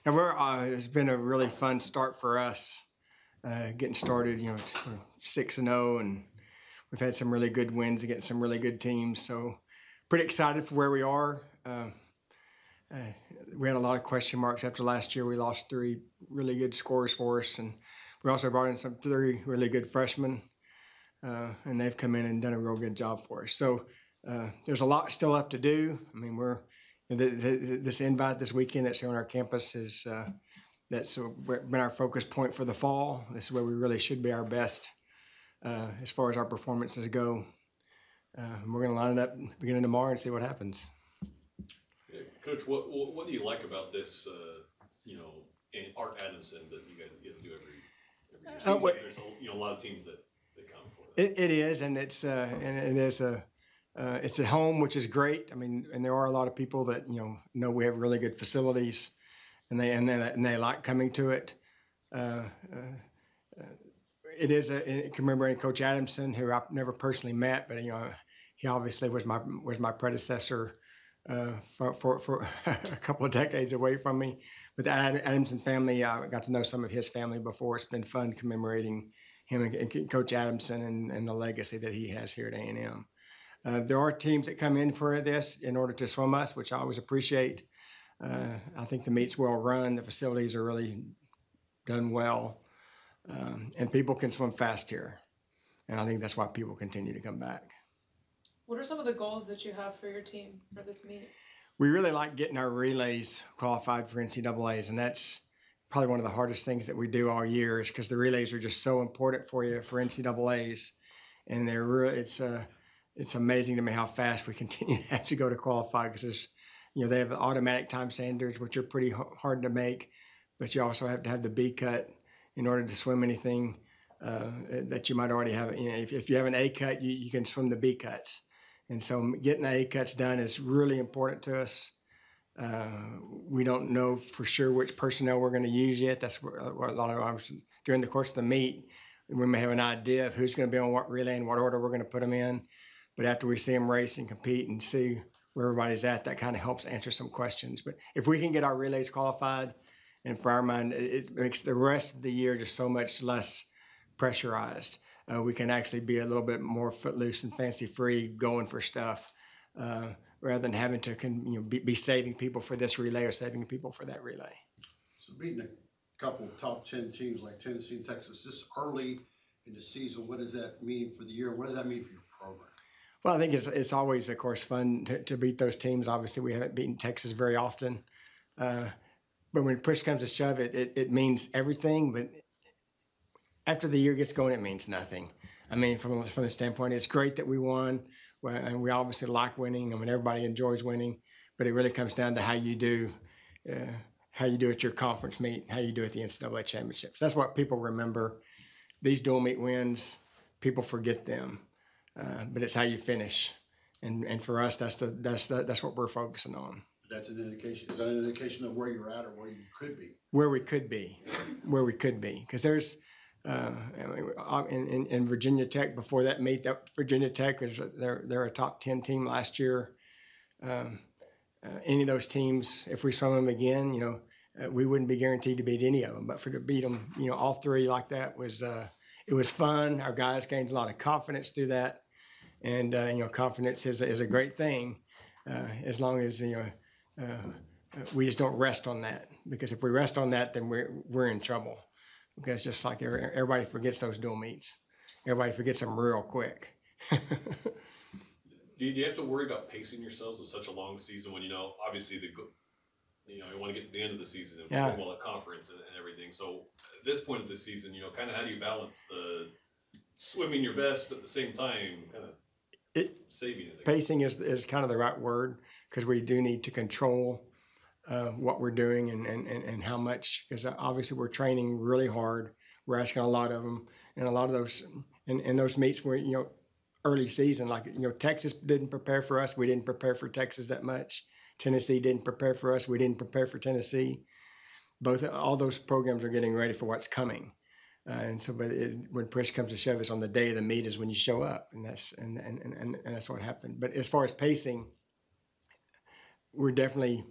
And it's been a really fun start for us, getting started. We're 6-0, and we've had some really good wins against some really good teams. So pretty excited for where we are. We had a lot of question marks after last year. We lost 3 really good scorers for us, and we also brought in 3 really good freshmen, and they've come in and done a real good job for us. So there's a lot still left to do. I mean, this invite this weekend that's here on our campus is that's been our focus point for the fall. This is where we really should be our best as far as our performances go. We're going to line it up beginning tomorrow and see what happens. Yeah, Coach, what do you like about this, Art Adamson that you guys do every year? Seems like there's a lot of teams that come for that. It is, and it's at home, which is great. I mean, and there are a lot of people that know we have really good facilities, and they like coming to it. It is commemorating Coach Adamson, who I've never personally met, but he obviously was my predecessor for a couple of decades away from me. But the Adamson family, I got to know some of his family before. It's been fun commemorating him and Coach Adamson and the legacy that he has here at A&M. There are teams that come in for this in order to swim us, which I always appreciate. I think the meet's well run. The facilities are really done well. And people can swim fast here. And I think that's why people continue to come back. What are some of the goals that you have for your team for this meet? We really like getting our relays qualified for NCAAs, and that's probably one of the hardest things that we do all year, is because the relays are just so important for you for NCAAs. And it's amazing to me how fast we continue to have to go to qualify, because they have the automatic time standards, which are pretty hard to make, but you also have to have the B cut in order to swim anything that you might already have. If you have an A cut, you can swim the B cuts. And so getting the A cuts done is really important to us. We don't know for sure which personnel we're going to use yet. That's what a lot of times during the course of the meet, we may have an idea of who's going to be on what relay and what order we're going to put them in. But after we see them race and compete and see where everybody's at, that kind of helps answer some questions. But if we can get our relays qualified, and for our mind, it makes the rest of the year just so much less pressurized. We can actually be a little bit more footloose and fancy-free going for stuff, rather than having to be saving people for this relay or saving people for that relay. So beating a couple of top 10 teams like Tennessee and Texas this early in the season, what does that mean for the year? What does that mean for your program? Well, I think it's always, of course, fun to beat those teams. Obviously, we haven't beaten Texas very often. But when push comes to shove, it means everything. But after the year gets going, it means nothing. I mean, from the standpoint, it's great that we won, and we obviously like winning. I mean, everybody enjoys winning, but it really comes down to how you do at your conference meet, how you do at the NCAA championships. That's what people remember. These dual meet wins, people forget them, but it's how you finish, and for us, that's what we're focusing on. That's an indication. Is that an indication of where you're at or where you could be? Where we could be, because there's. In Virginia Tech, before that meet, that Virginia Tech they're a top 10 team last year. Any of those teams, if we swim them again, we wouldn't be guaranteed to beat any of them. But to beat them, all 3 like that was it was fun. Our guys gained a lot of confidence through that, and confidence is a great thing, as long as we just don't rest on that. Because if we rest on that, then we're in trouble. Because just like everybody forgets those dual meets. Everybody forgets them real quick. Do you have to worry about pacing yourselves with such a long season when, obviously you want to get to the end of the season and perform well at conference and everything. So at this point of the season, kind of how do you balance the swimming your best, but at the same time kind of saving it? Pacing is kind of the right word, because we do need to control what we're doing and how much, because obviously we're training really hard. We're asking a lot of them, and a lot of those in those meets where early season, like Texas didn't prepare for us. We didn't prepare for Texas that much. Tennessee didn't prepare for us. We didn't prepare for Tennessee. All those programs are getting ready for what's coming, and so when push comes to shove, it's on the day of the meet is when you show up, and that's what happened. But as far as pacing, we're definitely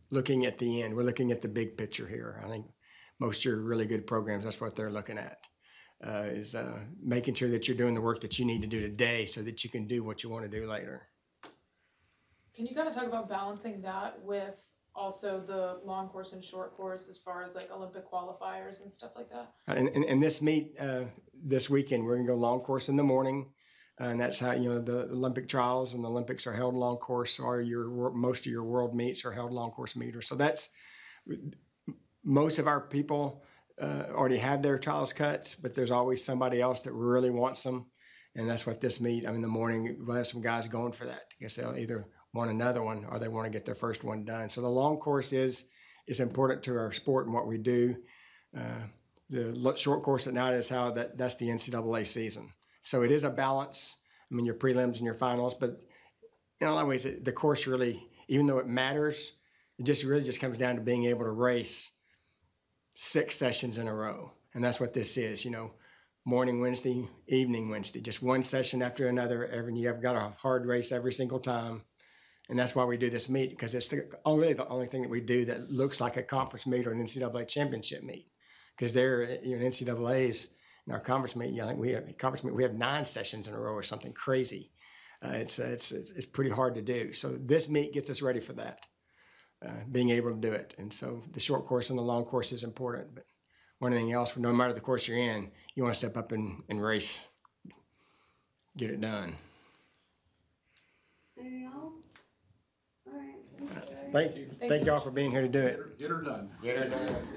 looking at the end. We're looking at the big picture here. I think most of your really good programs, that's what they're looking at, is making sure that you're doing the work that you need to do today so that you can do what you want to do later. Can you kind of talk about balancing that with also the long course and short course as far as like Olympic qualifiers and stuff like that? And this meet this weekend, we're going to go long course in the morning. And that's how, the Olympic trials and the Olympics are held long course, or most of your world meets are held long course meters. So that's, most of our people already have their trials cuts, but there's always somebody else that really wants them. And that's what this meet, in the morning, we'll have some guys going for that. I guess they'll either want another one or they want to get their first one done. So the long course is important to our sport and what we do. The short course at night is that's the NCAA season. So it is a balance. Your prelims and your finals, but in a lot of ways, the course really, even though it matters, it really just comes down to being able to race 6 sessions in a row. And that's what this is, morning Wednesday, evening Wednesday, just one session after another. You've got a hard race every single time. And that's why we do this meet, because it's the only thing that we do that looks like a conference meet or an NCAA championship meet. Because they're, NCAA's, in our conference meet, I think we have 9 sessions in a row or something crazy. It's pretty hard to do. So this meet gets us ready for that, being able to do it. And so the short course and the long course is important. But one thing else, no matter the course you're in, you want to step up and race, get it done. Anything else? All right. Thank you. Thank y'all for being here to do it. Get her done. Get her done.